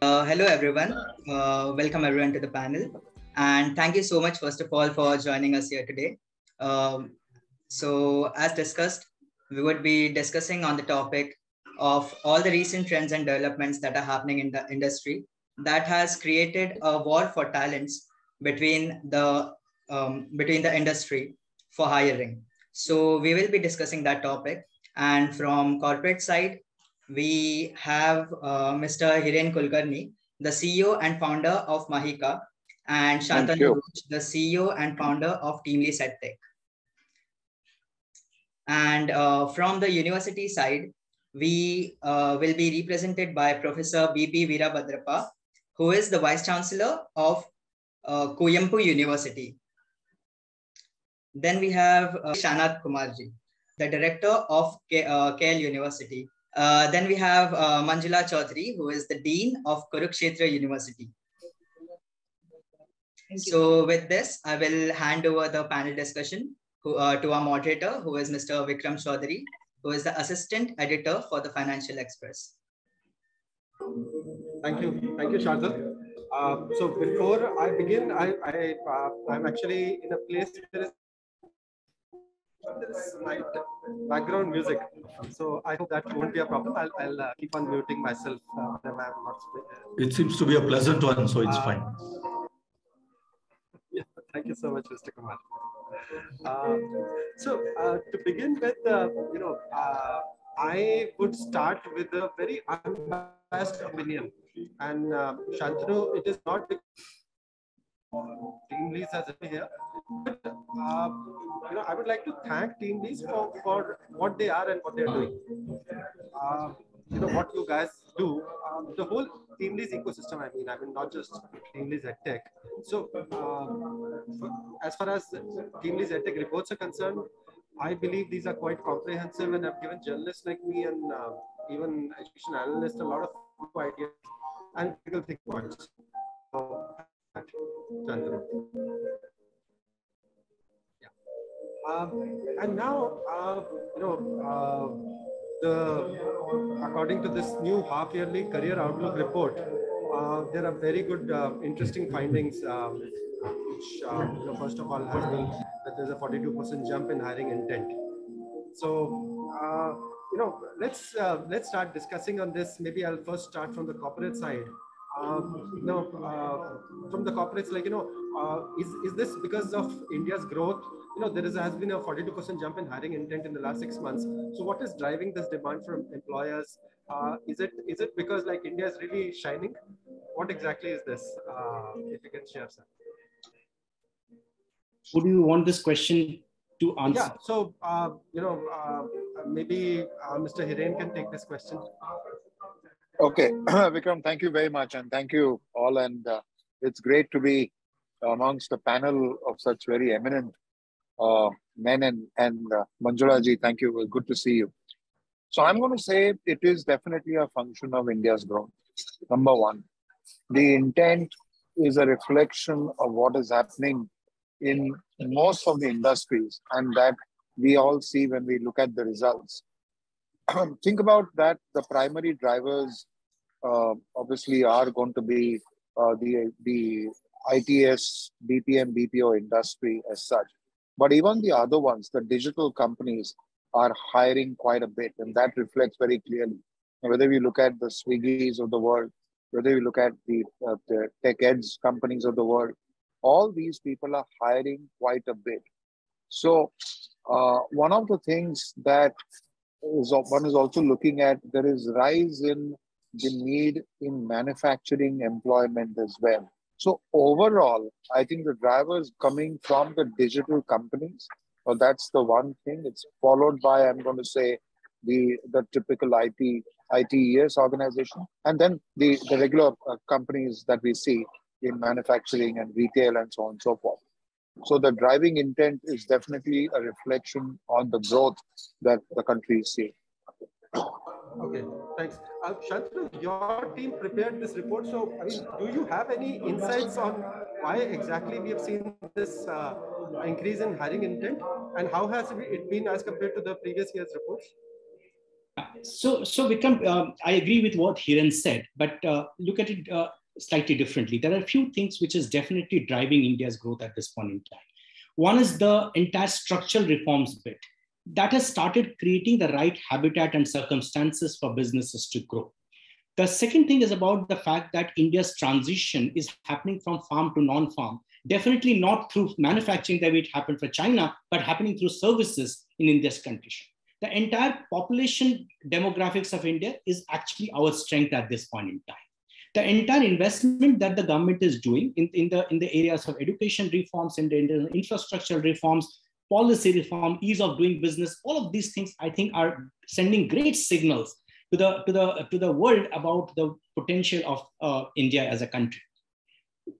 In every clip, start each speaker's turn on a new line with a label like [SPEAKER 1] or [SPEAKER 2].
[SPEAKER 1] Hello, everyone. Welcome, everyone, to the panel. And thank you so much, first of all, for joining us here today. As discussed, we would be discussing on the topic of all the recent trends and developments that are happening in the industry that has created a war for talents between the industry for hiring. So we will be discussing that topic. And from corporate side, we have Mr. Hiren Kulkarni, the CEO and founder of Mahika, and Shantanu, Rooj, the CEO and founder of TeamLease Edtech. And from the university side, we will be represented by Professor B.P. Veerabhadrappa, who is the Vice Chancellor of Kuvempu University. Then we have Shanath Kumarji, the Director of KL University. Then we have Manjula Chaudhary, who is the Dean of Kurukshetra University. So with this, I will hand over the panel discussion to our moderator, who is Mr. Vikram Chaudhary, who is the Assistant Editor for the Financial Express.
[SPEAKER 2] Thank you, Shantanu. So before I begin, I'm actually in a place where there is light background music, so I hope that won't be a problem. I'll keep on muting myself whenever I'm not speaking.
[SPEAKER 3] It seems to be a pleasant one, so it's fine.
[SPEAKER 2] Yeah, thank you so much, Mr. Kumar. To begin with, I would start with a very unbiased opinion. And Shantanu, it is not because TeamLease has been here, but I would like to thank TeamLease for what they are and what they are doing. What you guys do, the whole TeamLease ecosystem. I mean, not just TeamLease Edtech. So, as far as TeamLease Edtech reports are concerned, I believe these are quite comprehensive, and have given journalists like me and even education analysts a lot of ideas and critical thinking points. And now, according to this new half-yearly career outlook report, there are very good, interesting findings. Which, first of all, has been that there's a 42% jump in hiring intent. So, let's start discussing on this. Maybe I'll first start from the corporate side. From the corporates, is this because of India's growth? There has been a 42% jump in hiring intent in the last 6 months. So what is driving this demand from employers? Is it because India is really shining? What exactly is this? If you can share, sir.
[SPEAKER 4] Who do you want this question to answer?
[SPEAKER 2] Yeah, so maybe Mr. Hiren can take this question.
[SPEAKER 5] Okay, Vikram, thank you very much, and thank you all. And it's great to be amongst a panel of such very eminent men, and Manjula ji, thank you. Good to see you. So I'm going to say it is definitely a function of India's growth. Number one, the intent is a reflection of what is happening in most of the industries, and that we all see when we look at the results. Think about that. The primary drivers obviously are going to be the ITS, BPM, BPO industry as such. But even the other ones, the digital companies, are hiring quite a bit, and that reflects very clearly. Whether we look at the Swiggies of the world, whether we look at the tech eds companies of the world, all these people are hiring quite a bit. So one of the things that one is also looking at, there is rise in the need in manufacturing employment as well. So overall, I think the drivers coming from the digital companies, that's the one thing. It's followed by, I'm going to say, the typical ITES organization, and then the regular companies that we see in manufacturing and retail and so on and so forth. So the driving intent is definitely a reflection on the growth that the country is seeing.
[SPEAKER 2] Okay, thanks. Shantanu, your team prepared this report. So, I mean, do you have any insights on why exactly we have seen this increase in hiring intent, and how has it been as compared to the previous year's reports?
[SPEAKER 4] So Vikram, I agree with what Hiren said, but look at it slightly differently. There are a few things which is definitely driving India's growth at this point in time. One is the entire structural reforms bit that has started creating the right habitat and circumstances for businesses to grow. The second thing is about the fact that India's transition is happening from farm to non-farm, definitely not through manufacturing the way it happened for China, but happening through services in India's condition. The entire population demographics of India is actually our strength at this point in time. The entire investment that the government is doing in the areas of education reforms, in the infrastructural reforms, policy reform, ease of doing business, all of these things I think are sending great signals to the world about the potential of India as a country.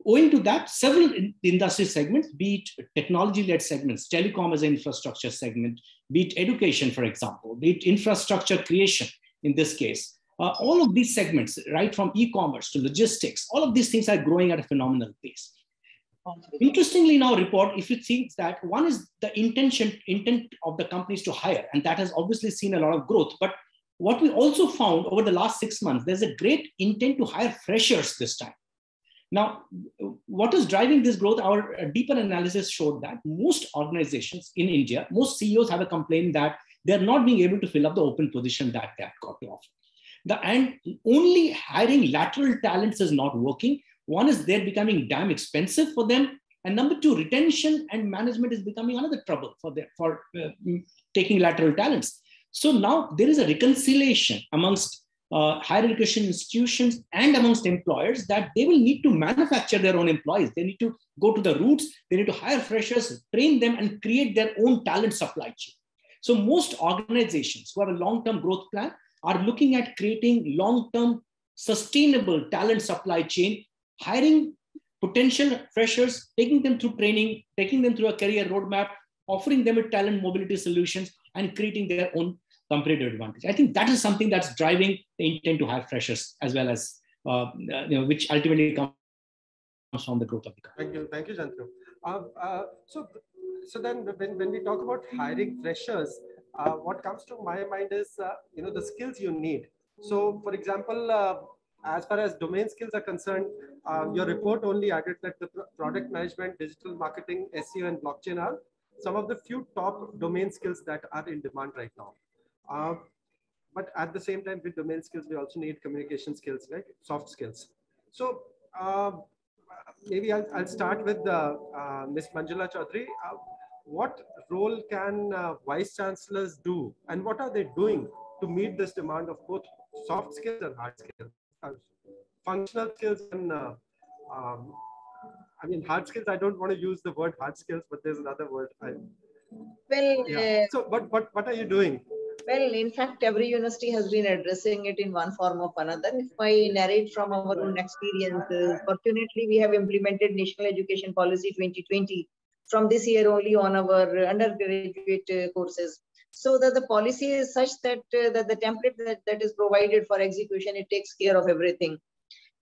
[SPEAKER 4] Owing to that, several industry segments, be it technology-led segments, telecom as an infrastructure segment, be it education, for example, be it infrastructure creation in this case, all of these segments, right from e-commerce to logistics, all of these things are growing at a phenomenal pace. Interestingly, in our report, if you think that one is the intent of the companies to hire, and that has obviously seen a lot of growth. But what we also found over the last 6 months, there's a great intent to hire freshers this time. Now, what is driving this growth? Our deeper analysis showed that most organizations in India, most CEOs have a complaint that they're not being able to fill up the open position that they have got to offer. And only hiring lateral talents is not working. One is they're becoming damn expensive for them. And number two, retention and management is becoming another trouble for taking lateral talents. So now there is a reconciliation amongst higher education institutions and amongst employers that they will need to manufacture their own employees. They need to go to the roots. They need to hire freshers, train them, and create their own talent supply chain. So most organizations who have a long-term growth plan are looking at creating long-term sustainable talent supply chain, hiring potential freshers, taking them through training, taking them through a career roadmap, offering them a talent mobility solutions, and creating their own competitive advantage. I think that is something that's driving the intent to hire freshers, as well as which ultimately comes from the growth of the country.
[SPEAKER 2] Thank you, Shantanu. So then when we talk about hiring freshers, what comes to my mind is the skills you need. So, for example, as far as domain skills are concerned, your report only added that the product management, digital marketing, SEO, and blockchain are some of the few top domain skills that are in demand right now. But at the same time, with domain skills, we also need communication skills, like soft skills. So maybe I'll start with Ms. Manjula Chaudhary. What role can vice chancellors do, and what are they doing to meet this demand of both soft skills and hard skills? Functional skills and I mean, hard skills, I don't want to use the word hard skills, but there's another word. So what are you doing?
[SPEAKER 6] Well, in fact, every university has been addressing it in one form or another. If I narrate from our own experiences, fortunately, we have implemented National Education Policy 2020 from this year only on our undergraduate courses. So that the policy is such that, that the template that is provided for execution, it takes care of everything.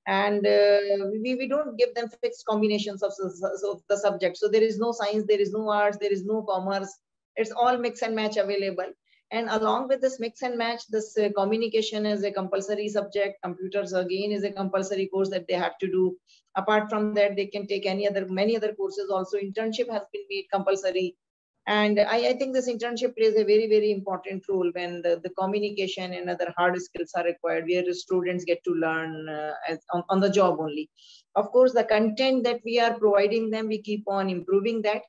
[SPEAKER 6] And we don't give them fixed combinations of the subject. So there is no science, there is no arts, there is no commerce. It's all mix and match available. And along with this mix and match, this communication is a compulsory subject. Computers again is a compulsory course that they have to do. Apart from that, they can take many other courses also. Internship has been made compulsory. And I think this internship plays a very, very important role when the communication and other hard skills are required, where the students get to learn on the job only. Of course, the content that we are providing them, we keep on improving that.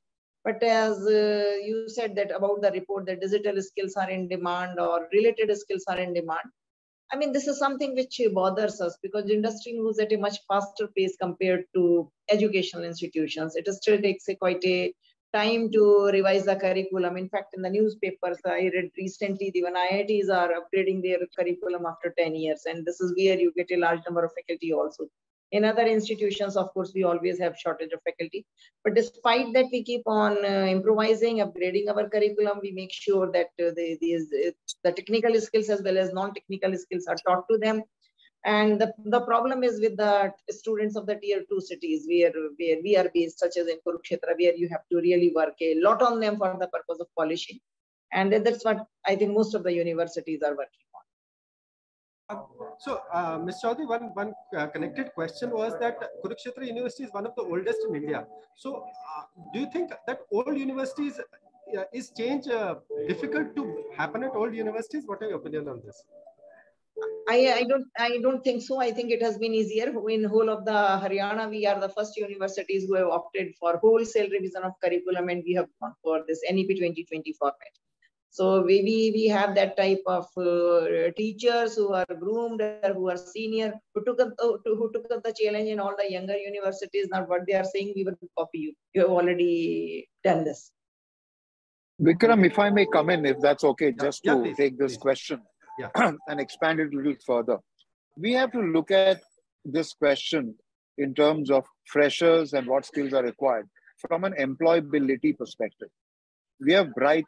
[SPEAKER 6] But as you said that about the report, that digital skills are in demand or related skills are in demand. I mean, this is something which bothers us because the industry moves at a much faster pace compared to educational institutions. It still takes quite a time to revise the curriculum. In fact, in the newspapers, I read recently, even IITs are upgrading their curriculum after 10 years. And this is where you get a large number of faculty also. In other institutions, of course, we always have shortage of faculty. But despite that, we keep on improvising, upgrading our curriculum. We make sure that the technical skills as well as non-technical skills are taught to them. And the problem is with the students of the tier 2 cities where we are based, such as in Kurukshetra, where you have to really work a lot on them for the purpose of polishing. And that's what I think most of the universities are working on.
[SPEAKER 2] Ms. Chaudhary, one connected question was that Kurukshetra University is one of the oldest in India. So, do you think that old universities is change difficult to happen at old universities? What are your opinion on this?
[SPEAKER 6] I don't think so. I think it has been easier. In whole of the Haryana, we are the first universities who have opted for wholesale revision of curriculum, and we have gone for this NEP 2020 format. So we have that type of teachers who are groomed, who are senior, who took up the challenge in all the younger universities. Now what they are saying, we will copy you. You have already done this.
[SPEAKER 5] Vikram, if I may come in, if that's okay, just to
[SPEAKER 2] please,
[SPEAKER 5] take this question and expand it a little further. We have to look at this question in terms of freshers and what skills are required from an employability perspective. We have bright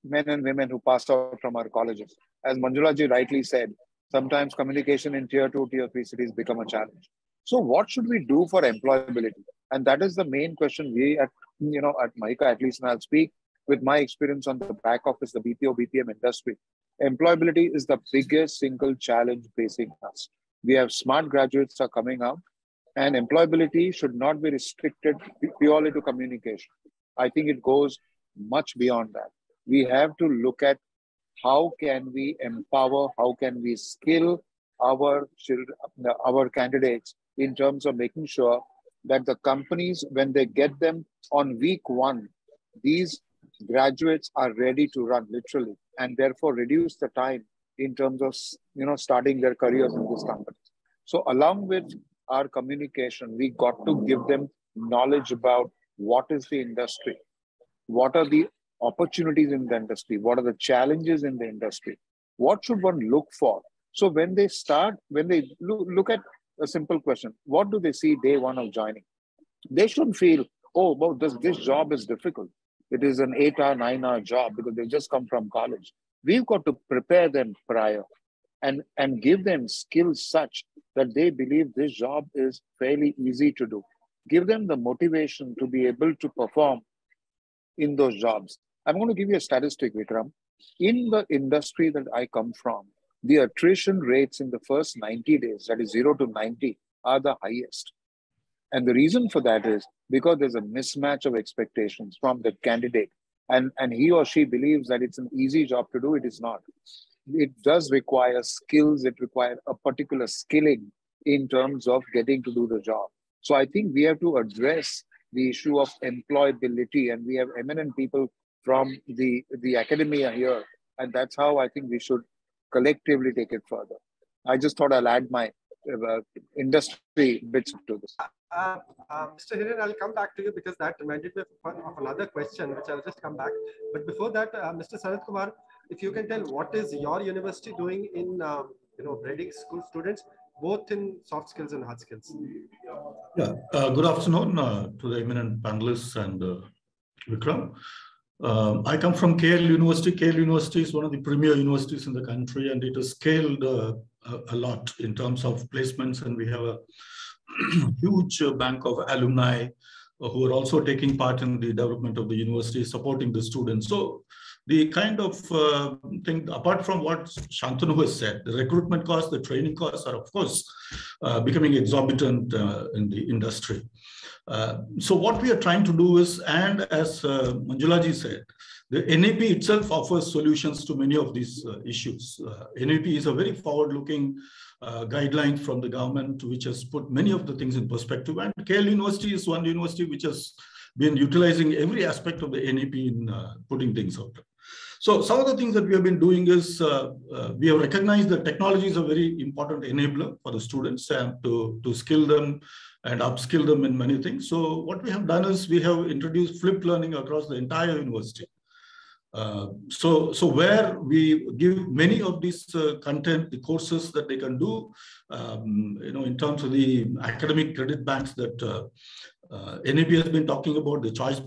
[SPEAKER 5] men and women who pass out from our colleges. As Manjula ji rightly said, sometimes communication in tier 2, tier 3 cities become a challenge. So what should we do for employability? And that is the main question we at Mahika, at least, and I'll speak with my experience on the back office, the BPO, BPM industry. Employability is the biggest single challenge facing us. We have smart graduates are coming out, and employability should not be restricted purely to communication. I think it goes much beyond that. We have to look at how can we empower, how can we skill our candidates in terms of making sure that the companies, when they get them on week 1, these graduates are ready to run literally, and therefore reduce the time in terms of starting their careers in this company. So along with our communication, we got to give them knowledge about what is the industry, what are the opportunities in the industry, what are the challenges in the industry, what should one look for. So when they look at a simple question, what do they see day 1 of joining? They shouldn't feel, oh, well, this job is difficult. It is an 8-hour, 9-hour job because they just come from college. We've got to prepare them prior and give them skills such that they believe this job is fairly easy to do. Give them the motivation to be able to perform in those jobs. I'm going to give you a statistic, Vikram. In the industry that I come from, the attrition rates in the first 90 days, that is 0 to 90, are the highest. And the reason for that is because there's a mismatch of expectations from the candidate. And he or she believes that it's an easy job to do. It is not. It does require skills. It requires a particular skilling in terms of getting to do the job. So I think we have to address the issue of employability, and we have eminent people from the academia here. And that's how I think we should collectively take it further. I just thought I'll add my industry bits to this.
[SPEAKER 2] Mr. Hiren, I'll come back to you because that reminded me of another question, which I'll just come back. But before that, Mr. Shanath Kumar, if you can tell what is your university doing in breeding school students, both in soft skills and hard skills?
[SPEAKER 3] Yeah, good afternoon to the eminent panelists and Vikram. I come from KL University. KL University is one of the premier universities in the country, and it has scaled a lot in terms of placements, and we have a huge bank of alumni who are also taking part in the development of the university, supporting the students. So the kind of thing, apart from what Shantanu has said, the recruitment costs, the training costs are, of course, becoming exorbitant in the industry. So what we are trying to do is, and as Manjula ji said, the NEP itself offers solutions to many of these issues. NEP is a very forward-looking guideline from the government, which has put many of the things in perspective. And KL University is one university which has been utilizing every aspect of the NEP in putting things out. So some of the things that we have been doing is we have recognized that technology is a very important enabler for the students and to skill them and upskill them in many things. So what we have done is we have introduced flipped learning across the entire university. So where we give many of these content, the courses that they can do, in terms of the academic credit banks that NEP has been talking about, the choice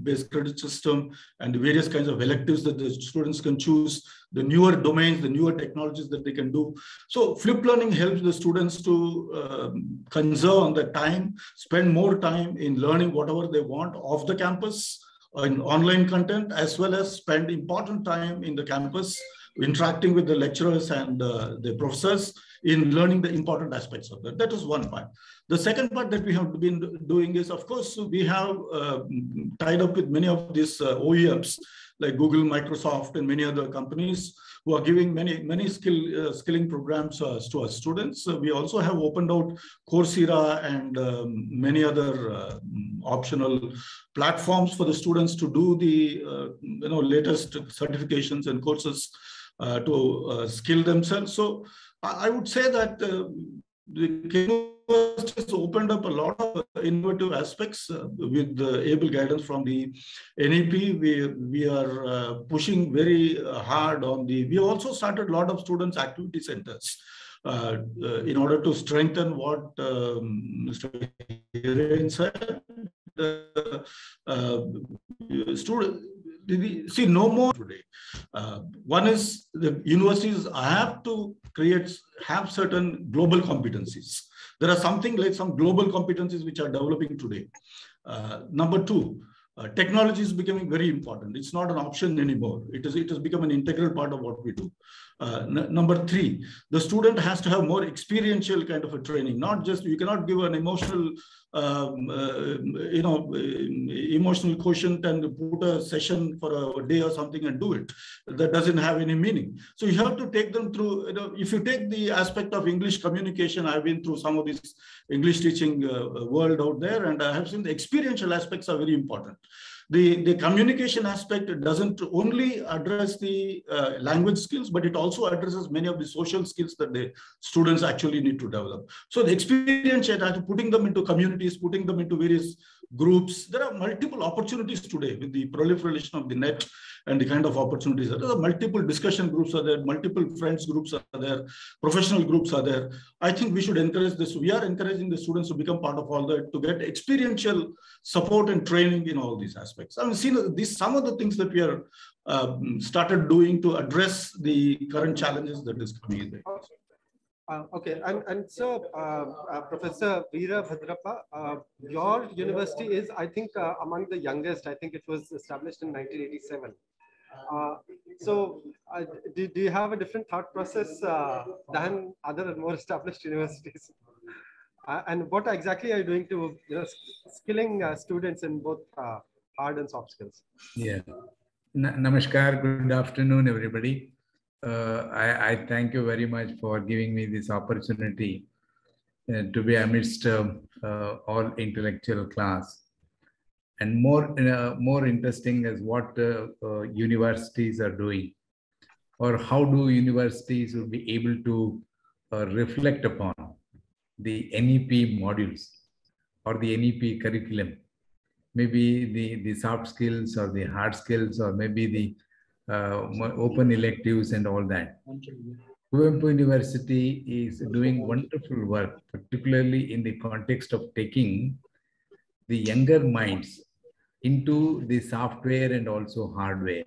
[SPEAKER 3] based credit system, and the various kinds of electives that the students can choose, the newer domains, the newer technologies that they can do. So flipped learning helps the students to conserve on their time, spend more time in learning whatever they want off the campus, in online content, as well as spend important time in the campus interacting with the lecturers and the professors in learning the important aspects of that. That is one part. The second part that we have been doing is, of course, we have tied up with many of these OEMs like Google, Microsoft, and many other companies who are giving many skilling programs to our students. We also have opened out Coursera and many other optional platforms for the students to do the latest certifications and courses to skill themselves. So I would say that the university has opened up a lot of innovative aspects with the able guidance from the NEP. We are pushing very hard on we also started a lot of students' activity centers in order to strengthen what Mr. Hiren said. See, no more today. One is the universities have to have certain global competencies. There are something like some global competencies which are developing today. Number two, technology is becoming very important. It's not an option anymore. It has become an integral part of what we do. Number three, the student has to have more experiential kind of a training. Not just, you cannot give an emotional, emotional quotient and put a session for a day or something and do it. That doesn't have any meaning. So you have to take them through, if you take the aspect of English communication, I've been through some of this English teaching world out there, and I have seen the experiential aspects are very important. The communication aspect doesn't only address the language skills, but it also addresses many of the social skills that the students actually need to develop. So the experience, putting them into communities, putting them into various groups, there are multiple opportunities today with the proliferation of the net and the kind of opportunities. There are multiple discussion groups are there, multiple friends groups are there, professional groups are there. I think we should encourage this. We are encouraging the students to become part of all that, to get experiential support and training in all these aspects. I've seen some of the things that we are started doing to address the current challenges that is coming in there.
[SPEAKER 2] Okay, and so Professor Veerabhadrappa, your university is, I think, among the youngest. I think it was established in 1987. So do you have a different thought process than other and more established universities? And what exactly are you doing to skilling students in both hard and soft skills?
[SPEAKER 7] Yeah. Namaskar. Good afternoon, everybody. I thank you very much for giving me this opportunity to be amidst all intellectual class. And more interesting is what universities are doing, or how do universities will be able to reflect upon the NEP modules or the NEP curriculum, maybe the soft skills or the hard skills, or maybe the open electives and all that. Kuvempu University is doing wonderful work, particularly in the context of taking the younger minds into the software and also hardware,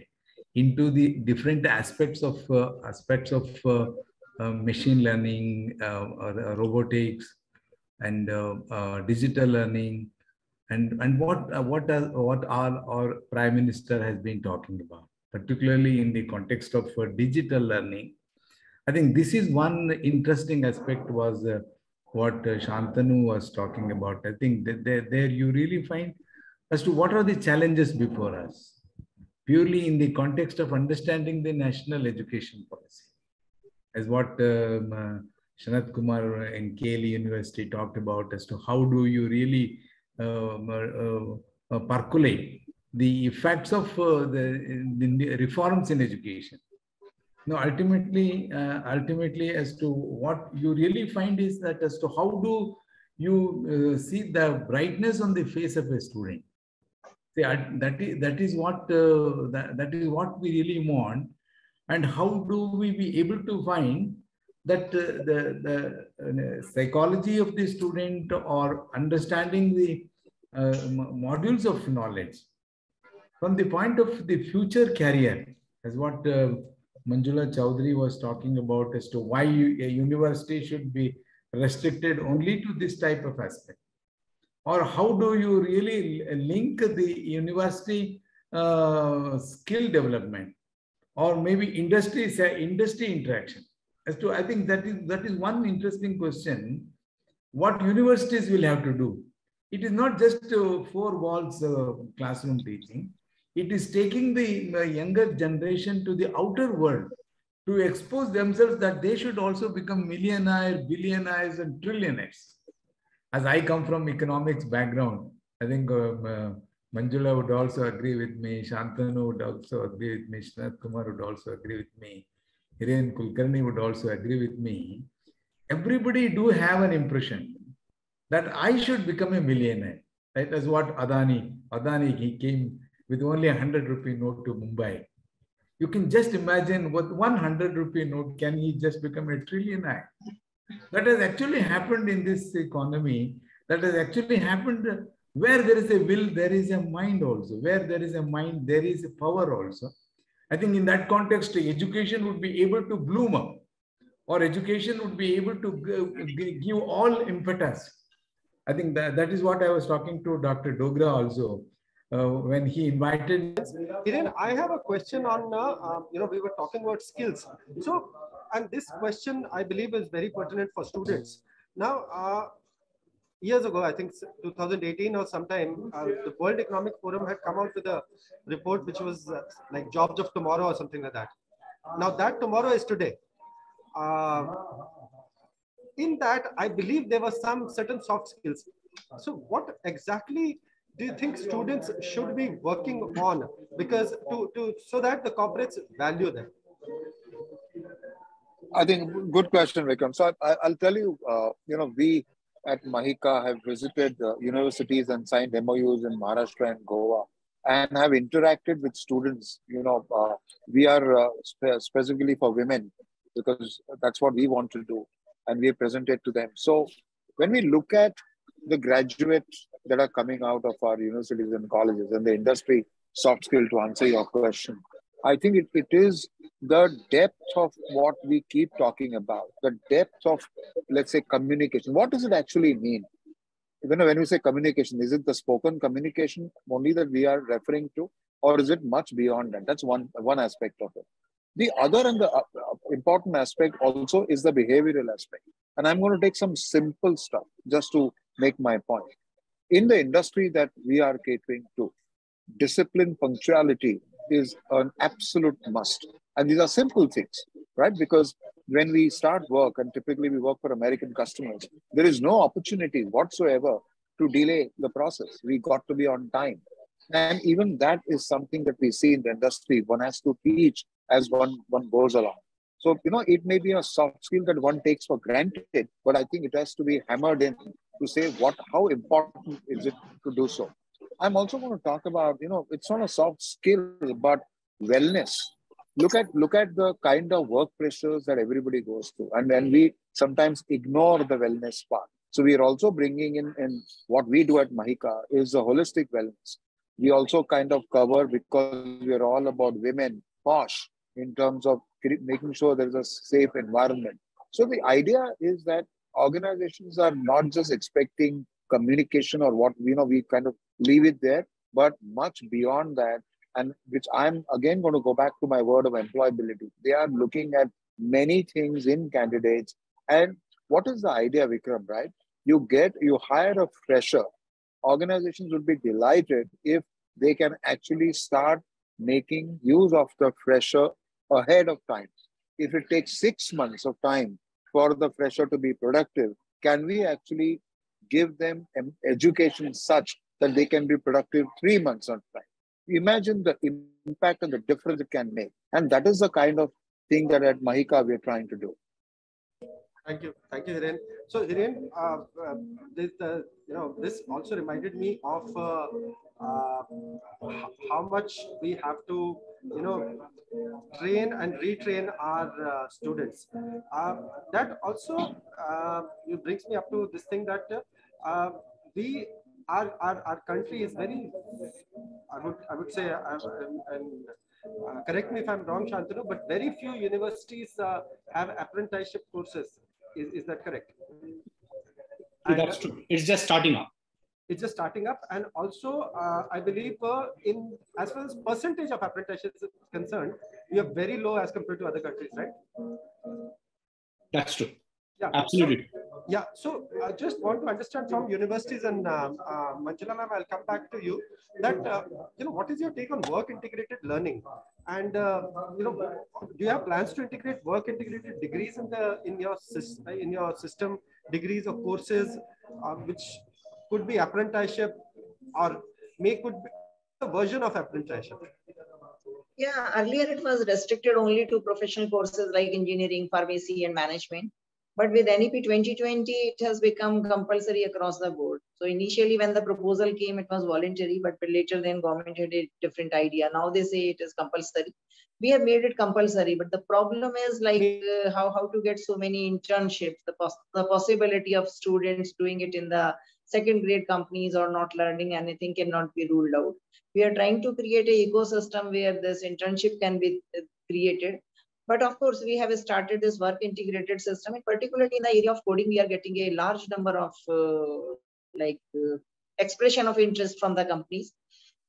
[SPEAKER 7] into the different aspects of machine learning, robotics, and digital learning, and what our Prime Minister has been talking about, particularly in the context of digital learning. I think this is one interesting aspect was what Shantanu was talking about. I think that there you really find as to what are the challenges before us, purely in the context of understanding the national education policy, as what Shanath Kumar in KL University talked about, as to how do you really percolate the effects of the reforms in education. Now, ultimately, as to what you really find is that as to how do you see the brightness on the face of a student. See, that is what we really want, and how do we be able to find that the psychology of the student, or understanding the modules of knowledge from the point of the future career, as what Manjula Chaudhary was talking about, as to why a university should be restricted only to this type of aspect, or how do you really link the university skill development or maybe industry interaction. As to, I think that is one interesting question. What universities will have to do? It is not just four walls classroom teaching. It is taking the younger generation to the outer world to expose themselves that they should also become millionaires, billionaires, and trillionaires. As I come from economics background, I think Manjula would also agree with me, Shantanu would also agree with me, Shanath, Kumar would also agree with me, Hiren, Kulkarni would also agree with me. Everybody do have an impression that I should become a millionaire. Right? That's what Adani, he came with only 100 rupee note to Mumbai. You can just imagine with 100 rupee note, can he just become a trillionaire? That has actually happened in this economy. That has actually happened where there is a will, there is a mind also. Where there is a mind, there is a power also. I think in that context, education would be able to bloom up, or education would be able to give all impetus. I think that is what I was talking to Dr. Dogra also when he invited.
[SPEAKER 2] Hiren, I have a question on, we were talking about skills. So, and this question I believe is very pertinent for students. Now, years ago, I think 2018 or sometime, the World Economic Forum had come out with a report which was like jobs of tomorrow or something like that. Now that tomorrow is today. In that, I believe there were some certain soft skills. So what exactly do you think students should be working on, because so that the corporates value them?
[SPEAKER 5] I think good question, Vikram. So I'll tell you, we at Mahika have visited universities and signed MOUs in Maharashtra and Goa, and have interacted with students. We are specifically for women, because that's what we want to do, and we have presented to them. So when we look at the graduates that are coming out of our universities and colleges and the industry soft skill, to answer your question, I think it is the depth of what we keep talking about, the depth of, let's say, communication. What does it actually mean? When we say communication, is it the spoken communication only that we are referring to, or is it much beyond that? That's one aspect of it. The other and the important aspect also is the behavioral aspect. And I'm going to take some simple stuff just to make my point. In the industry that we are catering to, discipline, punctuality is an absolute must. And these are simple things, right? Because when we start work, and typically we work for American customers, there is no opportunity whatsoever to delay the process. We got to be on time. And even that is something that we see in the industry. One has to teach as one goes along. So, it may be a soft skill that one takes for granted, but I think it has to be hammered in to say how important is it to do so. I'm also going to talk about, it's not a soft skill, but wellness. Look at the kind of work pressures that everybody goes through. And then we sometimes ignore the wellness part. So we are also bringing in what we do at Mahika is a holistic wellness. We also kind of cover, because we are all about women, posh, in terms of making sure there is a safe environment. So the idea is that organizations are not just expecting communication or what, we kind of leave it there, but much beyond that. And which I'm again going to go back to my word of employability. They are looking at many things in candidates. And what is the idea, Vikram, right? You hire a fresher. Organizations would be delighted if they can actually start making use of the fresher ahead of time. If it takes 6 months of time for the fresher to be productive, can we actually give them an education such that they can be productive 3 months on time? Imagine the impact and the difference it can make. And that is the kind of thing that at Mahika we're trying to do.
[SPEAKER 2] Thank you, Hiren. So Hiren, this also reminded me of how much we have to, train and retrain our students. That also it brings me up to this thing that our country is very, I would say, correct me if I'm wrong, Shantanu, but very few universities have apprenticeship courses. Is that correct?
[SPEAKER 4] That's true. It's just starting up.
[SPEAKER 2] It's just starting up. And also, I believe as far as percentage of apprenticeships is concerned, we are very low as compared to other countries, right?
[SPEAKER 4] That's true.
[SPEAKER 2] Yeah,
[SPEAKER 4] absolutely.
[SPEAKER 2] So I just want to understand from universities, and Manjula ma'am, I'll come back to you, that what is your take on work integrated learning, and do you have plans to integrate work integrated degrees in your system, degrees or courses, which could be apprenticeship, or could be a version of apprenticeship?
[SPEAKER 6] Yeah, earlier it was restricted only to professional courses like engineering, pharmacy, and management. But with NEP 2020, it has become compulsory across the board. So initially when the proposal came, it was voluntary, but later then government had a different idea. Now they say it is compulsory. We have made it compulsory, but the problem is like how to get so many internships, the possibility of students doing it in the second grade companies or not learning anything cannot be ruled out. We are trying to create an ecosystem where this internship can be created. But of course, we have started this work integrated system, and particularly in the area of coding, we are getting a large number of expression of interest from the companies.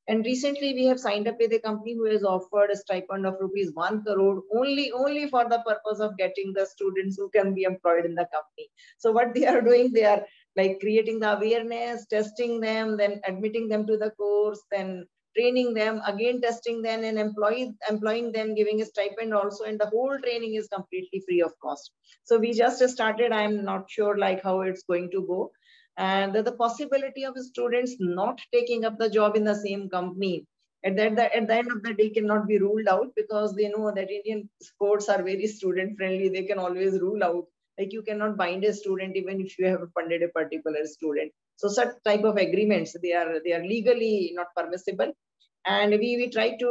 [SPEAKER 6] And recently, we have signed up with a company who has offered a stipend of ₹1 crore only for the purpose of getting the students who can be employed in the company. So what they are doing, they are like creating the awareness, testing them, then admitting them to the course, then training them, again testing them, and employing them, giving a stipend also, and the whole training is completely free of cost. So we just started. I'm not sure like how it's going to go. And the possibility of students not taking up the job in the same company at the end of the day cannot be ruled out, because they know that Indian sports are very student friendly. They can always rule out. Like you cannot bind a student even if you have funded a particular student. So such type of agreements, they are legally not permissible. And we tried to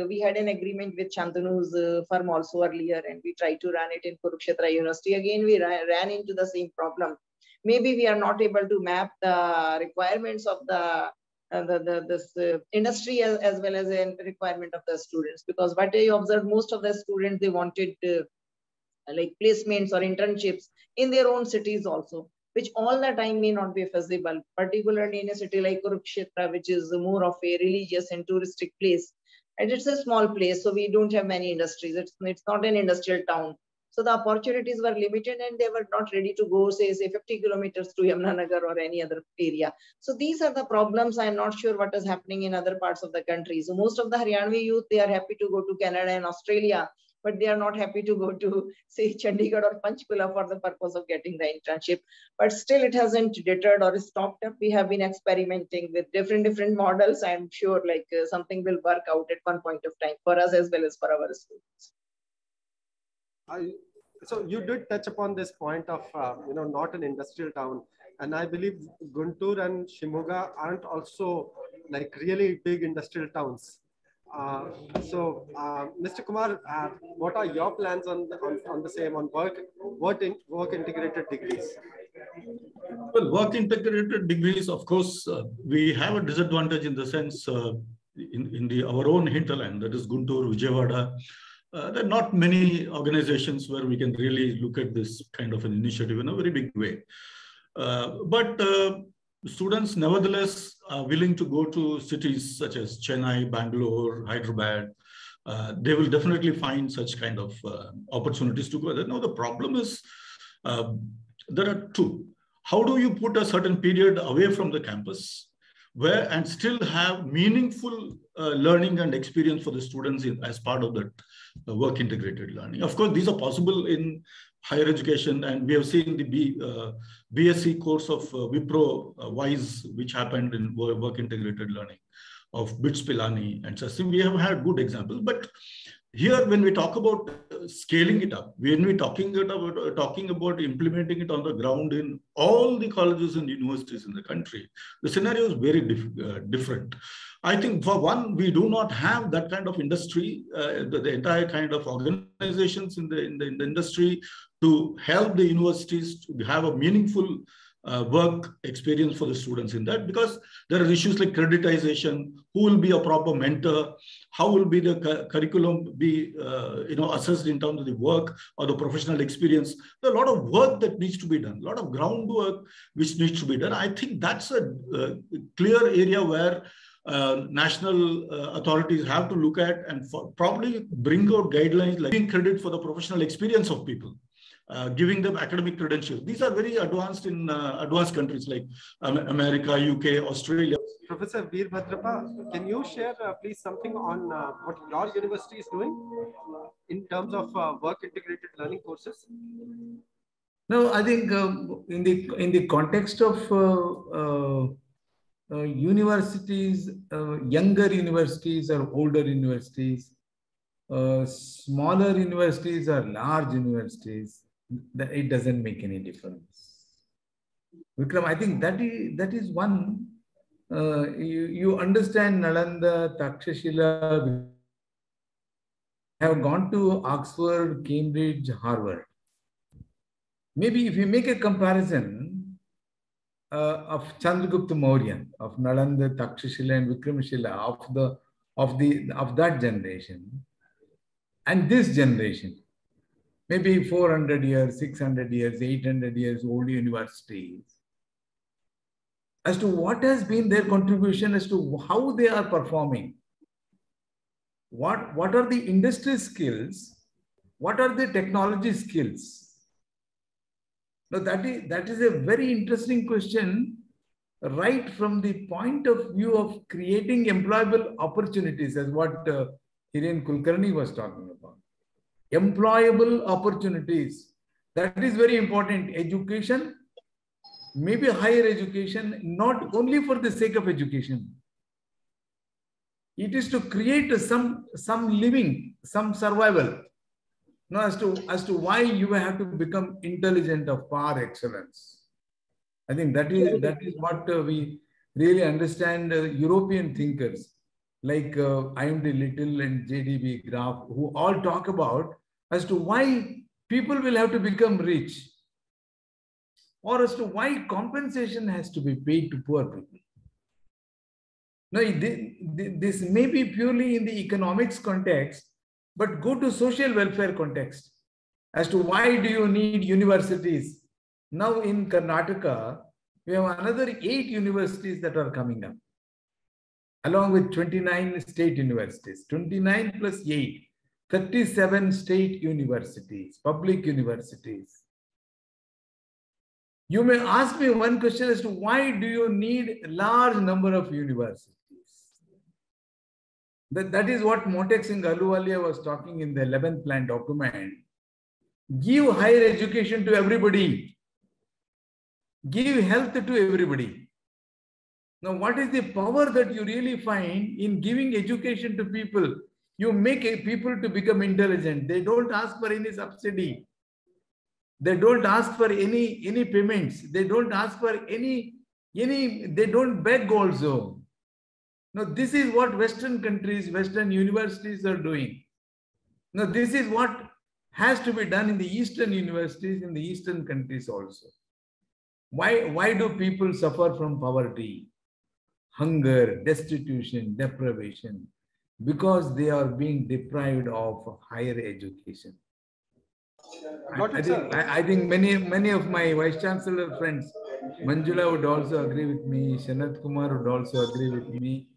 [SPEAKER 6] we had an agreement with Shantanu's firm also earlier, and we tried to run it in Kurukshetra University. Again, we ran into the same problem. Maybe we are not able to map the requirements of this industry as well as a requirement of the students, because what I observed, most of the students, they wanted like placements or internships in their own cities also, which all the time may not be feasible, particularly in a city like Kurukshetra, which is more of a religious and touristic place. And it's a small place, so we don't have many industries. It's not an industrial town. So the opportunities were limited, and they were not ready to go, say 50 kilometers to Yamunanagar or any other area. So these are the problems. I'm not sure what is happening in other parts of the country. So most of the Haryanvi youth, they are happy to go to Canada and Australia, but they are not happy to go to, say, Chandigarh or Panchkula for the purpose of getting the internship. But still, it hasn't deterred or stopped up. We have been experimenting with different models. I'm sure something will work out at one point of time for us as well as for our students.
[SPEAKER 2] So you did touch upon this point of, not an industrial town. And I believe Guntur and Shimoga aren't also like really big industrial towns. Mr. Kumar, what are your plans on the same, on work integrated degrees?
[SPEAKER 3] Well, work integrated degrees, of course, we have a disadvantage in the sense in our own hinterland, that is Guntur, Vijayawada. There are not many organizations where we can really look at this kind of an initiative in a very big way. But students nevertheless are willing to go to cities such as Chennai, Bangalore, Hyderabad. They will definitely find such kind of opportunities to go there. Now, the problem is there are two. How do you put a certain period away from the campus and still have meaningful learning and experience for the students as part of that work integrated learning? Of course, these are possible in higher education, and we have seen the BSc course of Wipro Wise, which happened in work integrated learning of BITS Pilani and such. We have had good examples, but here when we talk about scaling it up, when we're talking about implementing it on the ground in all the colleges and universities in the country, the scenario is very different. I think for one, we do not have that kind of industry, the entire kind of organizations in the industry to help the universities to have a meaningful work experience for the students in that, because there are issues like creditization, who will be a proper mentor, how will be the curriculum be assessed in terms of the work or the professional experience. There are a lot of work that needs to be done, a lot of groundwork which needs to be done. I think that's a clear area where national authorities have to look at and probably bring out guidelines like giving credit for the professional experience of people, giving them academic credentials. These are very advanced in advanced countries like America, UK, Australia.
[SPEAKER 2] Professor Veerabhadrappa, can you share please something on what your university is doing in terms of work integrated learning courses?
[SPEAKER 7] No, I think in the context of universities, younger universities or older universities, smaller universities or large universities, it doesn't make any difference. Vikram, I think that is one. You understand Nalanda, Takshashila, have gone to Oxford, Cambridge, Harvard. Maybe if you make a comparison of Chandragupta Maurya, of Nalanda, Takshashila, and Vikramshila, of that generation, and this generation, maybe 400 years, 600 years, 800 years old universities, as to what has been their contribution, as to how they are performing, what are the industry skills, what are the technology skills. Now that is a very interesting question, right from the point of view of creating employable opportunities, as what Hiren Kulkarni was talking about. Employable opportunities, that is very important. Education, maybe higher education, not only for the sake of education. It is to create some living, some survival. Now, as to why you have to become intelligent of par excellence. I think that is what we really understand. European thinkers like IMD Little and JDB Graf, who all talk about as to why people will have to become rich, or as to why compensation has to be paid to poor people. Now, this may be purely in the economics context, but go to social welfare context as to why do you need universities. Now in Karnataka, we have another 8 universities that are coming up, along with 29 state universities, 29 plus 8, 37 state universities, public universities. You may ask me one question as to why do you need a large number of universities? That is what Montek Singh Ahluwalia was talking in the 11th plan document. Give higher education to everybody. Give health to everybody. Now, what is the power that you really find in giving education to people? You make people to become intelligent. They don't ask for any subsidy. They don't ask for any payments. They don't ask for any, they don't beg also. Now, this is what Western countries, Western universities are doing. Now, this is what has to be done in the Eastern universities, in the Eastern countries also. Why do people suffer from poverty, hunger, destitution, deprivation? Because they are being deprived of higher education. I think many of my Vice Chancellor friends, Manjula would also agree with me, Shanath Kumar would also agree with me,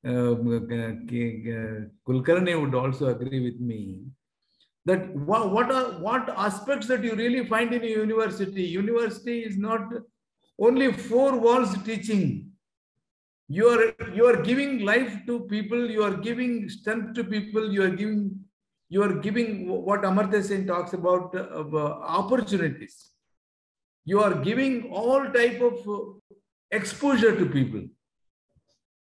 [SPEAKER 7] Kulkarni would also agree with me, that what aspects that you really find in a university. University is not only 4 walls teaching. You are giving life to people, you are giving strength to people, you are giving what Amartya Sen talks about opportunities. You are giving all type of exposure to people.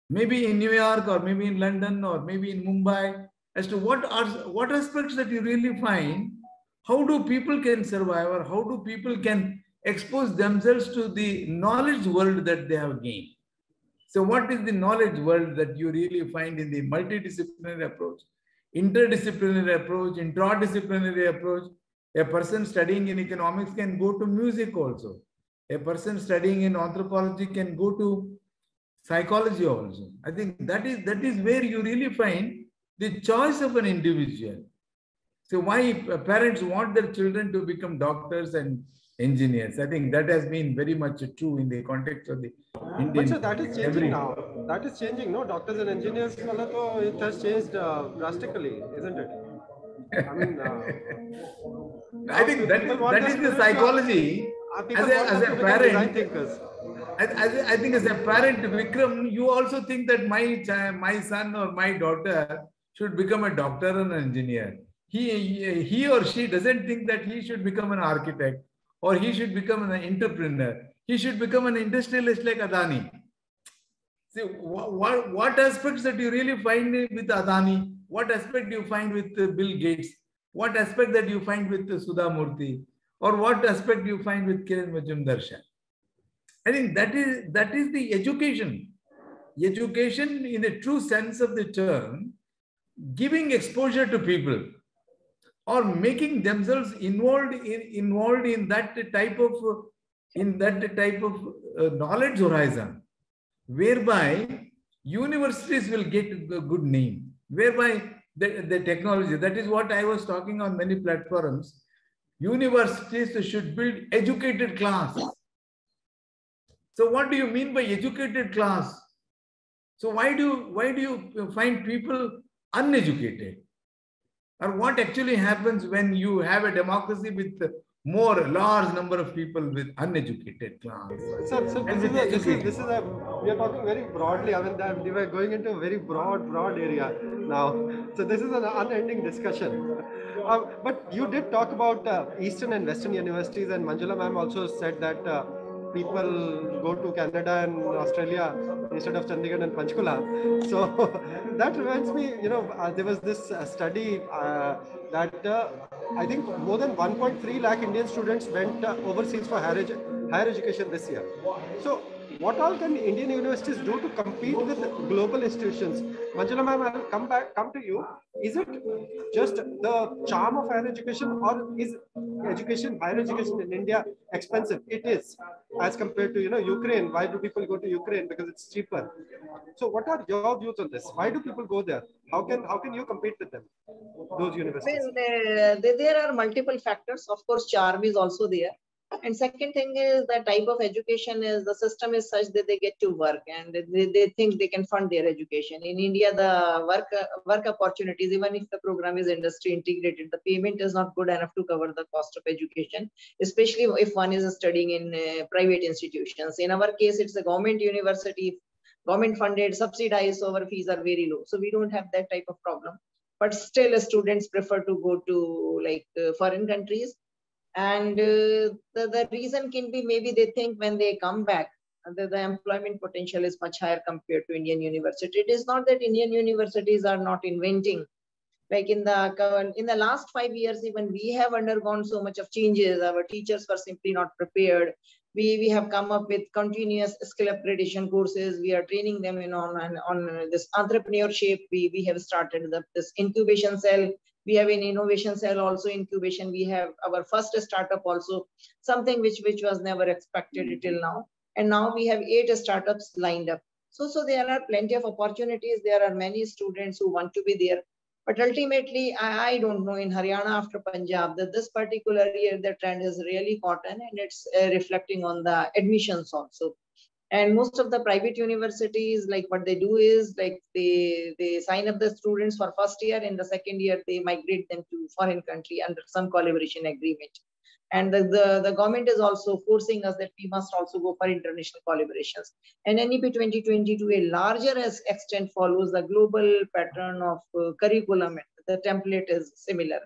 [SPEAKER 7] Maybe in New York, or maybe in London, or maybe in Mumbai, as to what aspects that you really find, how do people can survive, or how do people can expose themselves to the knowledge world that they have gained. So what is the knowledge world that you really find in the multidisciplinary approach, interdisciplinary approach, intradisciplinary approach? A person studying in economics can go to music also. A person studying in anthropology can go to psychology also. I think that is where you really find the choice of an individual. So why parents want their children to become doctors and engineers? I think that has been very much true in the context of the Indian.
[SPEAKER 2] But so that is changing now. That is changing, no? Doctors and engineers, it has changed drastically, isn't it? I mean,
[SPEAKER 7] I think that is the psychology. As a parent, I think as a parent, Vikram, you also think that my son or my daughter should become a doctor or an engineer. He or she doesn't think that he should become an architect or he should become an entrepreneur. He should become an industrialist like Adani. See, what aspects that you really find with Adani? What aspect do you find with Bill Gates? What aspect that you find with Sudha Murthy? Or what aspect you find with Kiran Majumdar? I think that is the education. Education in the true sense of the term, giving exposure to people or making themselves involved in that type of knowledge horizon, whereby universities will get a good name, whereby the technology, that is what I was talking on many platforms. Universities should build educated class. So what do you mean by educated class? So why do you find people uneducated? Or what actually happens when you have a democracy with large number of people with uneducated class?
[SPEAKER 2] So we are talking very broadly. I mean, we were going into a very broad area now. So this is an unending discussion. But you did talk about Eastern and Western universities, and Manjula ma'am also said that people go to Canada and Australia instead of Chandigarh and Panchkula. So that reminds me, there was this study that I think more than 1.3 lakh Indian students went overseas for higher education this year. So what all can Indian universities do to compete with global institutions? Manjula ma'am, I'll come to you. Is it just the charm of higher education, or is higher education in India expensive? It is, as compared to Ukraine. Why do people go to Ukraine? Because it's cheaper. So what are your views on this? Why do people go there? How can you compete with them, those universities?
[SPEAKER 6] Well, there are multiple factors. Of course, charm is also there. And second thing is the type of education is, the system is such that they get to work and they think they can fund their education. In India, the work opportunities, even if the program is industry integrated, the payment is not good enough to cover the cost of education, especially if one is studying in private institutions. In our case, it's a government university, government funded, subsidized, so our fees are very low. So we don't have that type of problem. But still, students prefer to go to foreign countries. And the reason can be maybe they think when they come back, the employment potential is much higher compared to Indian university. It is not that Indian universities are not inventing. Like in the last 5 years, even we have undergone so much of changes. Our teachers were simply not prepared. We have come up with continuous skill upgradation courses. We are training them on this entrepreneurship. We have started this incubation cell. We have an innovation cell also incubation. We have our first startup also, something which was never expected till now. And now we have 8 startups lined up. So there are plenty of opportunities. There are many students who want to be there. But ultimately, I don't know, in Haryana after Punjab, that this particular year, the trend is really caught on, and it's reflecting on the admissions also. And most of the private universities, like what they do is like they sign up the students for first year, and the second year they migrate them to foreign country under some collaboration agreement. And the government is also forcing us that we must also go for international collaborations. And NEP 2020 to a larger extent follows the global pattern of curriculum. The template is similar.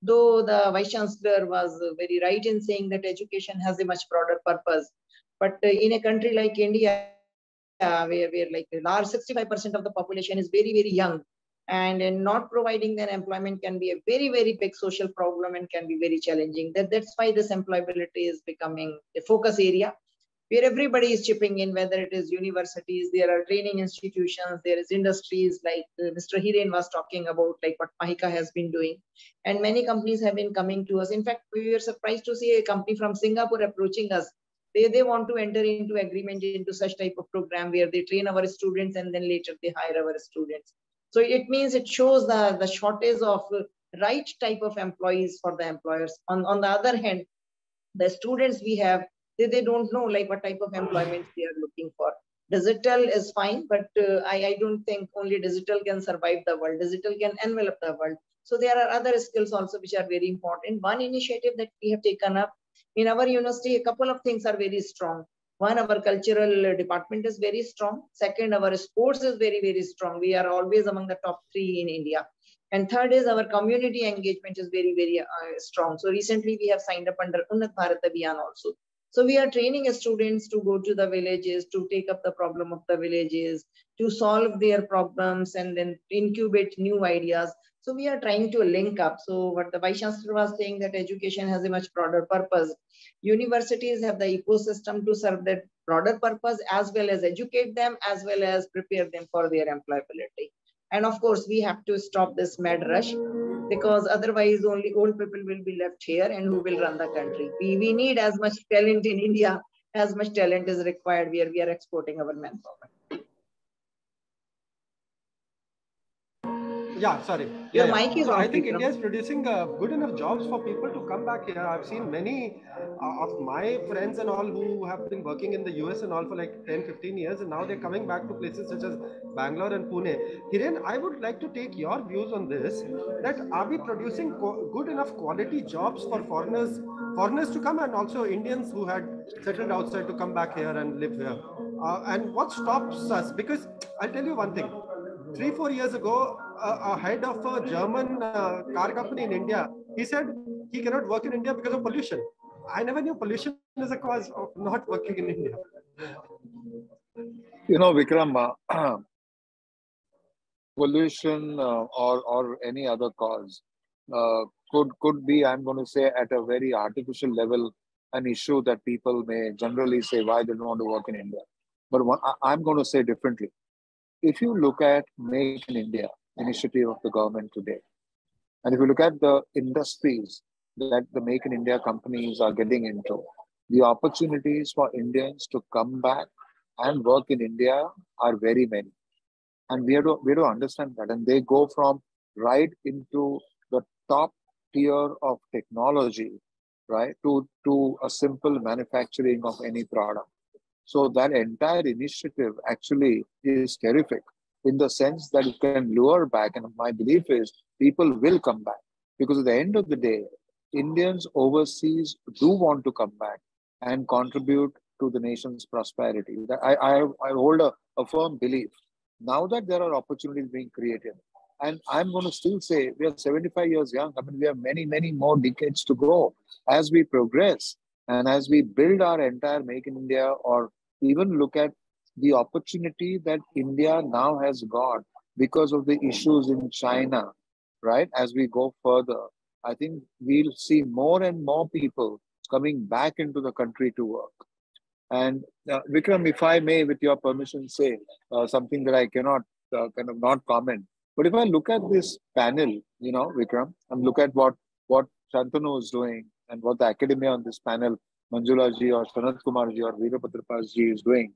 [SPEAKER 6] Though the Vice Chancellor was very right in saying that education has a much broader purpose. But in a country like India, where like a large 65% of the population is very, very young, and not providing them employment can be a very, very big social problem and can be very challenging. That's why this employability is becoming a focus area where everybody is chipping in, whether it is universities, there are training institutions, there is industries like Mr. Hiren was talking about, like what Mahika has been doing. And many companies have been coming to us. In fact, we were surprised to see a company from Singapore approaching us. They want to enter into agreement into such type of program where they train our students and then later they hire our students. So it means it shows the shortage of right type of employees for the employers. On the other hand, the students we have, they don't know like what type of employment they are looking for. Digital is fine, but I don't think only digital can survive the world. Digital can envelop the world. So there are other skills also which are very important. One initiative that we have taken up in our university, a couple of things are very strong. One, our cultural department is very strong. Second, our sports is very, very strong. We are always among the top 3 in India. And third is our community engagement is very, very strong. So recently we have signed up under Unnat Bharat Abhiyan also. So we are training students to go to the villages, to take up the problem of the villages, to solve their problems and then incubate new ideas. So we are trying to link up. So what the Vice Chancellor was saying, that education has a much broader purpose. Universities have the ecosystem to serve that broader purpose, as well as educate them, as well as prepare them for their employability. And of course, we have to stop this mad rush, because otherwise only old people will be left here and who will run the country. We need as much talent in India, as much talent is required where we are exporting our manpower.
[SPEAKER 2] Yeah, sorry.
[SPEAKER 6] Your mic is
[SPEAKER 2] I
[SPEAKER 6] on,
[SPEAKER 2] think
[SPEAKER 6] Vikram.
[SPEAKER 2] India is producing good enough jobs for people to come back here. I've seen many of my friends and all who have been working in the US and all for like 10, 15 years, and now they're coming back to places such as Bangalore and Pune. Hiren, I would like to take your views on this, that are we producing good enough quality jobs for foreigners to come, and also Indians who had settled outside to come back here and live here? And what stops us? Because I'll tell you one thing. 3-4 years ago, a head of a German car company in India, he said he cannot work in India because of pollution. I never knew pollution is a cause of not working in India.
[SPEAKER 5] You know, Vikram, pollution or any other cause could be, I'm going to say, at a very artificial level, an issue that people may generally say why they don't want to work in India. But I'm going to say differently. If you look at Make in India initiative of the government today, and if you look at the industries that the Make in India companies are getting into, the opportunities for Indians to come back and work in India are very many. And we have to understand that. And they go from right into the top tier of technology, right, to a simple manufacturing of any product. So that entire initiative actually is terrific in the sense that it can lure back. And my belief is people will come back, because at the end of the day, Indians overseas do want to come back and contribute to the nation's prosperity. I hold a firm belief. Now that there are opportunities being created, and I'm going to still say we are 75 years young. I mean, we have many, many more decades to go as we progress. And as we build our entire Make in India, or even look at the opportunity that India now has got because of the issues in China, right? As we go further, I think we'll see more and more people coming back into the country to work. And Vikram, if I may, with your permission, say something that I cannot kind of not comment. But if I look at this panel, you know, Vikram, and look at what Shantanu is doing, and what the academia on this panel, Manjula ji or Shanath Kumar ji or Veerabhadrappa ji is doing,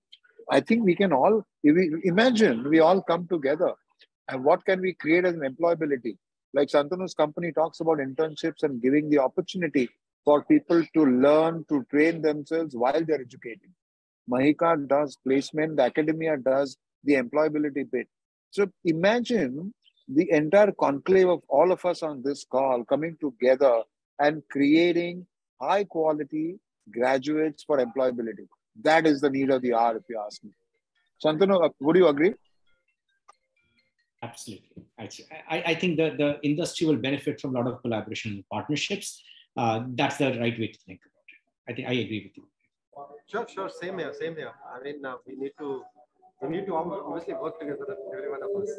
[SPEAKER 5] I think we can all, imagine we all come together and what can we create as an employability? Like Shantanu's company talks about internships and giving the opportunity for people to learn, to train themselves while they're educating. Mahika does placement, the academia does the employability bit. So imagine the entire conclave of all of us on this call coming together and creating high quality graduates for employability. That is the need of the hour, if you ask me. Shantanu, would you agree?
[SPEAKER 4] Absolutely. I think the industry will benefit from a lot of collaboration and partnerships. That's the right way to think about it. I think I agree with you.
[SPEAKER 2] Sure. Same here. I mean, we need to obviously work together, every one of us.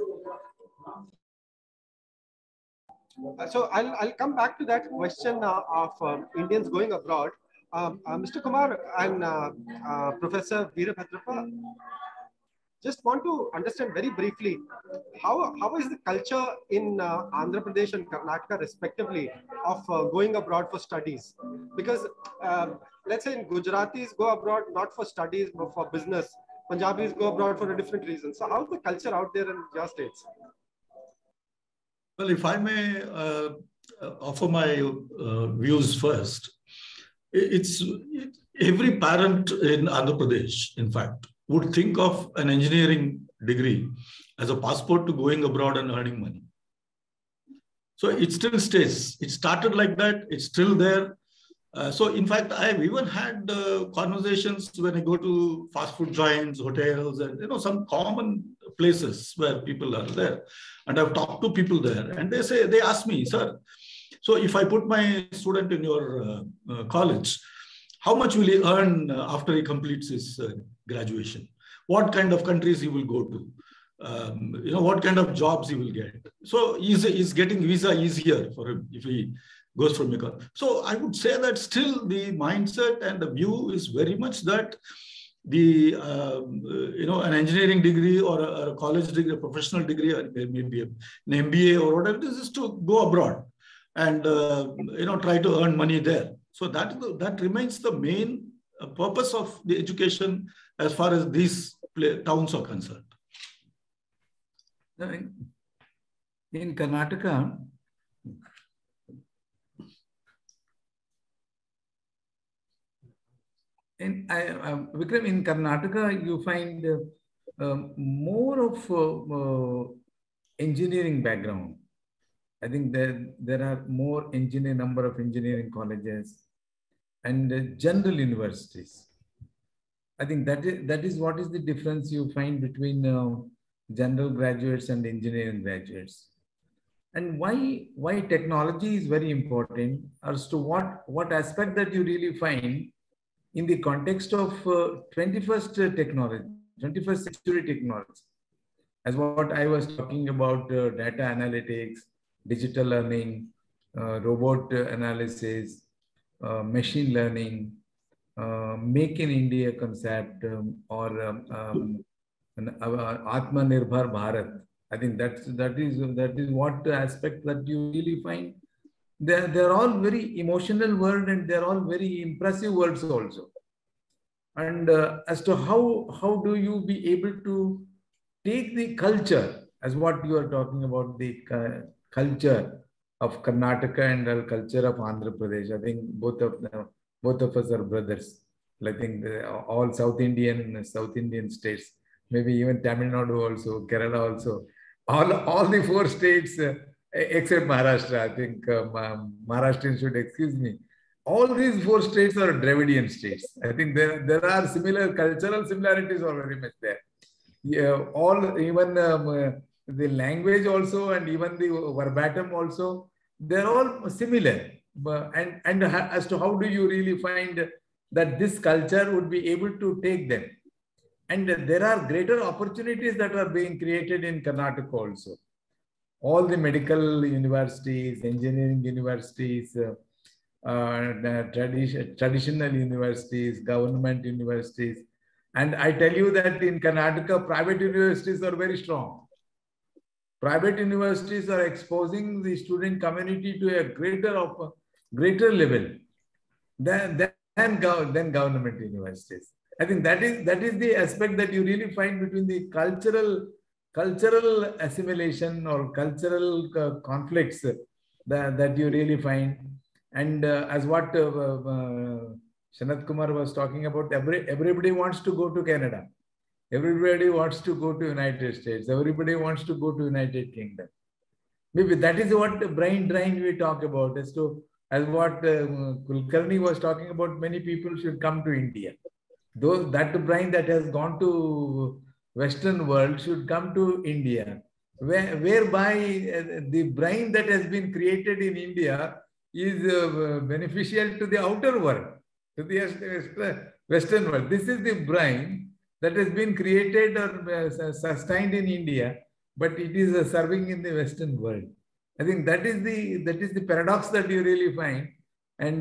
[SPEAKER 2] So I'll come back to that question of Indians going abroad. Mr. Kumar and Professor Veerabhadrappa, just want to understand very briefly, how is the culture in Andhra Pradesh and Karnataka respectively of going abroad for studies? Because let's say in Gujaratis go abroad not for studies but for business. Punjabis go abroad for a different reason. So how's the culture out there in your states?
[SPEAKER 3] Well, if I may offer my views first, it's every parent in Andhra Pradesh, in fact, would think of an engineering degree as a passport to going abroad and earning money. So it still stays. It started like that. It's still there. So in fact, I've even had conversations when I go to fast food joints, hotels, and some common places where people are there. And I've talked to people there, and they ask me, sir, so if I put my student in your college, how much will he earn after he completes his graduation? What kind of countries he will go to? What kind of jobs he will get? So he's getting visa easier for him if he goes from your. So I would say that still the mindset and the view is very much that the an engineering degree or a college degree, a professional degree, or maybe an MBA or whatever it is to go abroad and try to earn money there. So that remains the main purpose of the education as far as these towns are concerned.
[SPEAKER 7] In Karnataka, Vikram, in Karnataka, you find more of engineering background. I think there are more number of engineering colleges and general universities. I think that is what is the difference you find between general graduates and engineering graduates. And why technology is very important as to what aspect that you really find in the context of 21st technology, 21st century technology. As what I was talking about, data analytics, digital learning, robot analysis, machine learning, make in India concept, or Atmanirbhar Bharat. I think that is what aspect that you really find. They're all very emotional words, and they're all very impressive words also. And as to how do you be able to take the culture, as what you are talking about, the culture of Karnataka and the culture of Andhra Pradesh. I think both of us are brothers. I think all South Indian states, maybe even Tamil Nadu also, Kerala also, all the 4 states except Maharashtra. I think Maharashtrians should excuse me. All these 4 states are Dravidian states. I think there are similar cultural similarities are very much there. Yeah, even the language also, and even the verbatim also, they're all similar. And as to how do you really find that this culture would be able to take them? And there are greater opportunities that are being created in Karnataka also. All the medical universities, engineering universities, traditional universities, government universities. And I tell you that in Karnataka, private universities are very strong. Private universities are exposing the student community to a greater level than government universities. I think that is the aspect that you really find between the cultural assimilation or cultural conflicts that you really find. And as what Shanath Kumar was talking about, everybody wants to go to Canada. Everybody wants to go to United States. Everybody wants to go to United Kingdom. Maybe that is what the brain drain we talk about. As what Kulkarni was talking about, many people should come to India. That brain that has gone to Western world should come to India, whereby the brain that has been created in India is beneficial to the outer world, to the Western world. This is the brain that has been created or sustained in India, but it is serving in the Western world. I think that is the paradox that you really find. And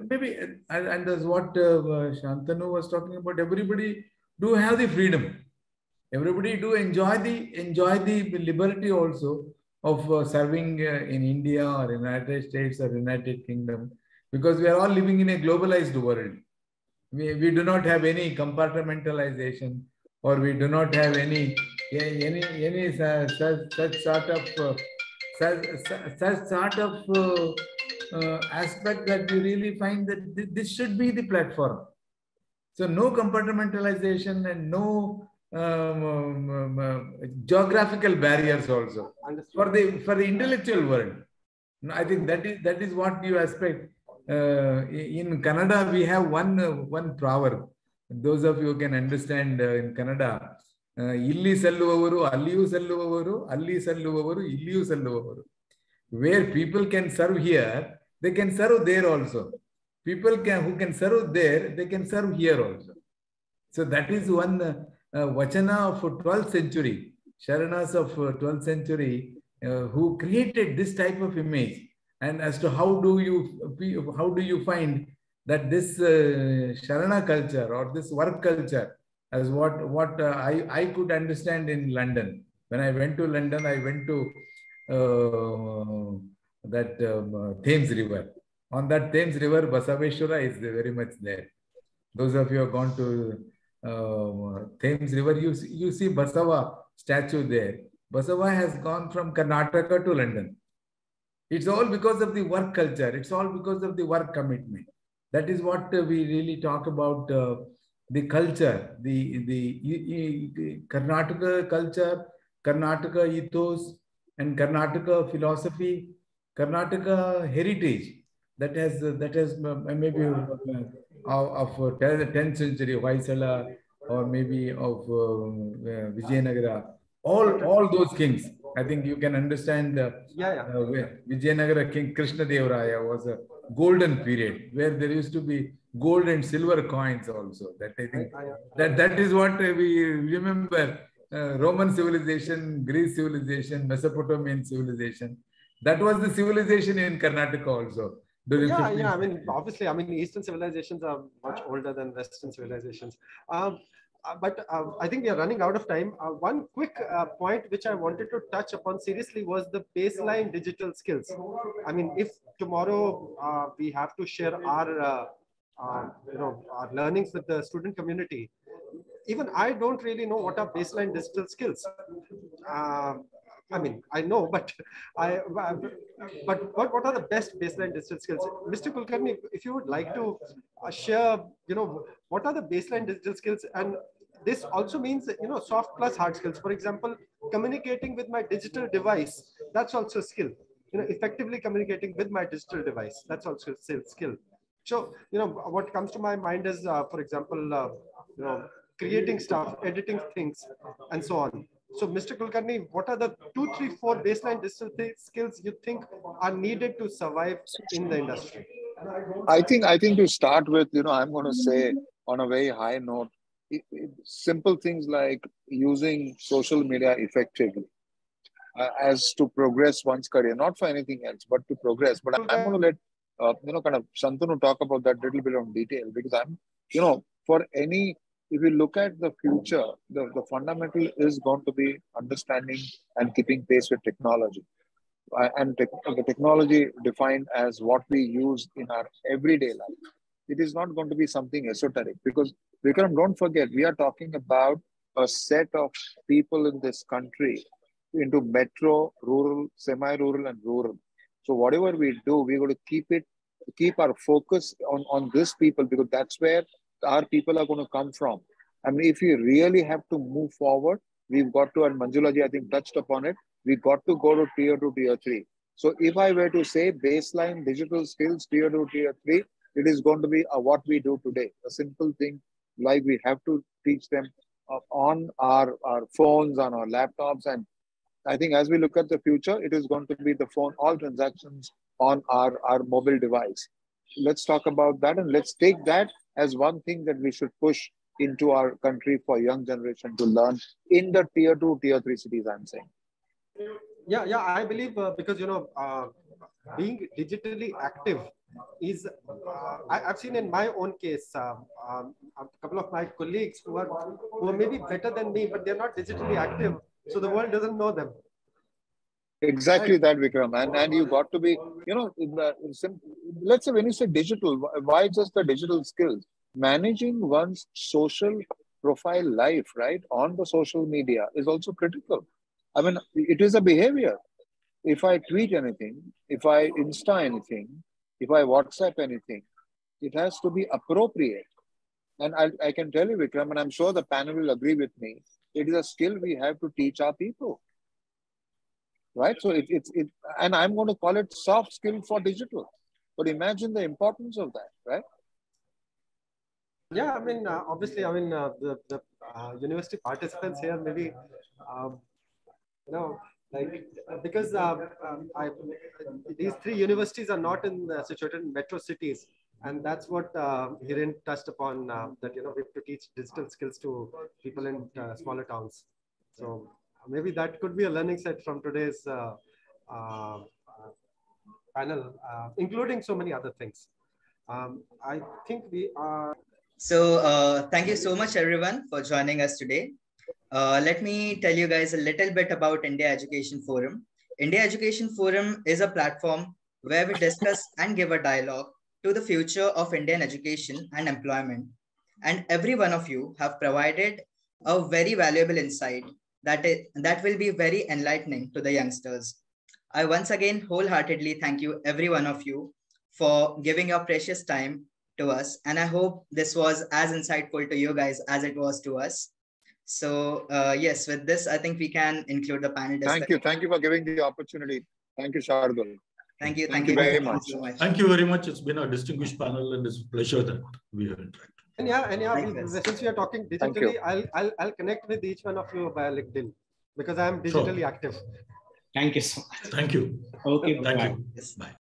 [SPEAKER 7] maybe, and as what Shantanu was talking about, everybody do have the freedom. Everybody do enjoy the liberty also of serving in India or United States or United Kingdom, because we are all living in a globalized world. We do not have any compartmentalization, or we do not have any such sort of aspect that you really find that this should be the platform. So no compartmentalization and no geographical barriers also for the intellectual world. I think that is what you expect. In Kannada, we have one proverb. Those of you who can understand in Kannada, illi salluvaru, alliyu salluvaru, alli salluvaru, illiyu salluvaru. Where people can serve here, they can serve there also. People who can serve there, they can serve here also. So that is one vachana of 12th century, Sharanas of 12th century, who created this type of image. And as to how do you find that this Sharana culture or this work culture, as what I could understand in London. When I went to London, I went to that Thames River. On that Thames River, Basaveshwara is very much there. Those of you who have gone to Thames River, you see Basava statue there. Basava has gone from Karnataka to London. It's all because of the work culture. It's all because of the work commitment. That is what we really talk about, the culture, the Karnataka culture, Karnataka ethos, and Karnataka philosophy, Karnataka heritage that has maybe of 10th century Vaisala or maybe of Vijayanagara. All those kings. I think you can understand Vijayanagara King Krishna Devaraya was a golden period where there used to be gold and silver coins also. That I think that is what we remember. Roman civilization, Greece civilization, Mesopotamian civilization. That was the civilization in Karnataka also.
[SPEAKER 2] I mean, obviously, Eastern civilizations are much older than Western civilizations. But I think we are running out of time. One quick point which I wanted to touch upon seriously was the baseline digital skills. I mean, if tomorrow we have to share our learnings with the student community, even I don't really know what are baseline digital skills. I mean, I know, but what are the best baseline digital skills? Mr. Kulkarni, if you would like to share, what are the baseline digital skills? And this also means, soft plus hard skills. For example, communicating with my digital device, that's also a skill. Effectively communicating with my digital device, that's also a skill. So, what comes to my mind is, for example, creating stuff, editing things, and so on. So, Mr. Kulkarni, what are the 2, 3, 4 baseline digital skills you think are needed to survive in the industry?
[SPEAKER 5] I think to start with, I'm going to say on a very high note, simple things like using social media effectively as to progress one's career, not for anything else, but to progress. But I'm going to let kind of Shantanu talk about that little bit of detail, because if you look at the future, the fundamental is going to be understanding and keeping pace with technology. And the technology defined as what we use in our everyday life. It is not going to be something esoteric, because Vikram, don't forget, we are talking about a set of people in this country into metro, rural, semi-rural, and rural. So whatever we do, we're going to keep our focus on this people, because that's where our people are going to come from. I mean, if we really have to move forward, we've got to, and Manjula ji, I think, touched upon it, we got to go to tier 2, tier 3. So if I were to say baseline digital skills, tier 2, tier 3, it is going to be what we do today. A simple thing like we have to teach them on our phones, on our laptops. And I think as we look at the future, it is going to be the phone, all transactions on our mobile device. Let's talk about that, and let's take that as one thing that we should push into our country for young generation to learn in the tier 2, tier 3 cities, I'm saying.
[SPEAKER 2] Yeah, I believe because, being digitally active is, I've seen in my own case, a couple of my colleagues who are maybe better than me, but they're not digitally active. So the world doesn't know them.
[SPEAKER 5] Exactly that, Vikram. And you got to be, let's say when you say digital, why just the digital skills? Managing one's social profile life, right, on the social media is also critical. I mean, it is a behavior. If I tweet anything, if I Insta anything, if I WhatsApp anything, it has to be appropriate. And I can tell you, Vikram, and I'm sure the panel will agree with me, it is a skill we have to teach our people. Right? So and I'm going to call it soft skill for digital. But imagine the importance of that, right?
[SPEAKER 2] Yeah, I mean, obviously, I mean, the university participants here maybe, like, because these three universities are not situated in metro cities. And that's what Hiren touched upon, that, we have to teach digital skills to people in smaller towns. So maybe that could be a learning set from today's panel, including so many other things. I think we are.
[SPEAKER 1] So thank you so much, everyone, for joining us today. Let me tell you guys a little bit about India Education Forum. India Education Forum is a platform where we discuss and give a dialogue to the future of Indian education and employment. And every one of you have provided a very valuable insight that will be very enlightening to the youngsters. I once again wholeheartedly thank you, every one of you, for giving your precious time to us. And I hope this was as insightful to you guys as it was to us. So yes, with this, I think we can include the panel discussion.
[SPEAKER 5] Thank you for giving the opportunity. Thank you, Shardul.
[SPEAKER 1] Thank you
[SPEAKER 5] very much.
[SPEAKER 1] So much.
[SPEAKER 3] Thank you very much. It's been a distinguished panel, and it's a pleasure that we have interacted.
[SPEAKER 2] And since we are talking digitally, I'll connect with each one of you via LinkedIn, because I am digitally active.
[SPEAKER 4] Thank you so much.
[SPEAKER 3] Thank you.
[SPEAKER 4] Okay.
[SPEAKER 3] Thank
[SPEAKER 4] bye.
[SPEAKER 3] you. Bye.